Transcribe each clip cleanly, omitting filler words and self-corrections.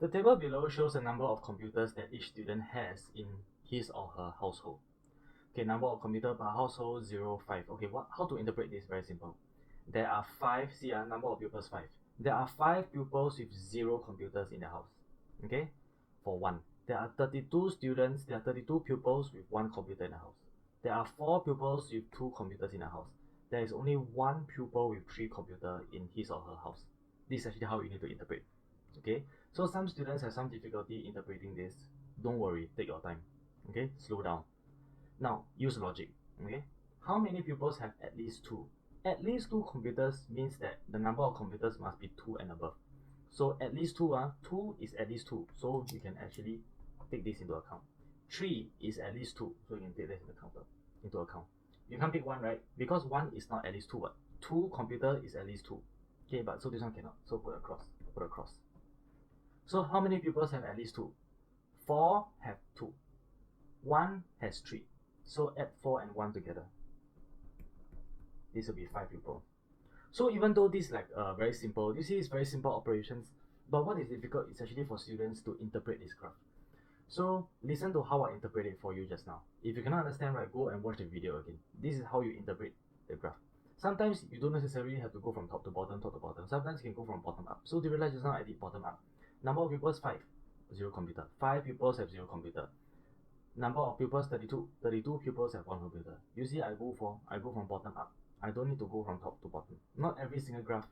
The table below shows the number of computers that each student has in his or her household. Okay, number of computer per household 0, 5. Okay, how to interpret this? Very simple. There are 5, see number of pupils 5. There are 5 pupils with 0 computers in the house. Okay, for 1. There are 32 students, there are 32 pupils with 1 computer in the house. There are 4 pupils with 2 computers in the house. There is only 1 pupil with 3 computers in his or her house. This is actually how you need to interpret. Okay, so some students have some difficulty interpreting this. Don't worry, take your time. Okay, slow down. Now, use logic. Okay, how many pupils have at least 2? At least 2 computers means that the number of computers must be 2 and above. So at least 2, 2 is at least 2. So you can actually take this into account. 3 is at least 2. So you can take this into account. You can't pick 1, right? Because 1 is not at least 2. 2 computer is at least 2. Okay, but so this one cannot. So put across. Put across. So how many pupils have at least 2? 4 have 2. 1 has 3. So add 4 and 1 together. This will be 5 pupils. So even though this is like very simple, you see it's very simple operations, but what is difficult is actually for students to interpret this graph. So listen to how I interpret it for you just now. If you cannot understand, right, go and watch the video again. This is how you interpret the graph. Sometimes you don't necessarily have to go from top to bottom, Sometimes you can go from bottom up. So to realize just now I did bottom up. Number of pupils 5, 0 computer. 5 pupils have 0 computer. Number of pupils 32. 32 pupils have 1 computer. You see, I go from bottom up. I don't need to go from top to bottom. Not every single graph,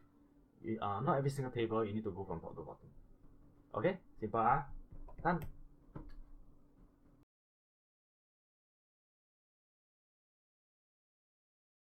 not every single table you need to go from top to bottom. Okay, simple. Done.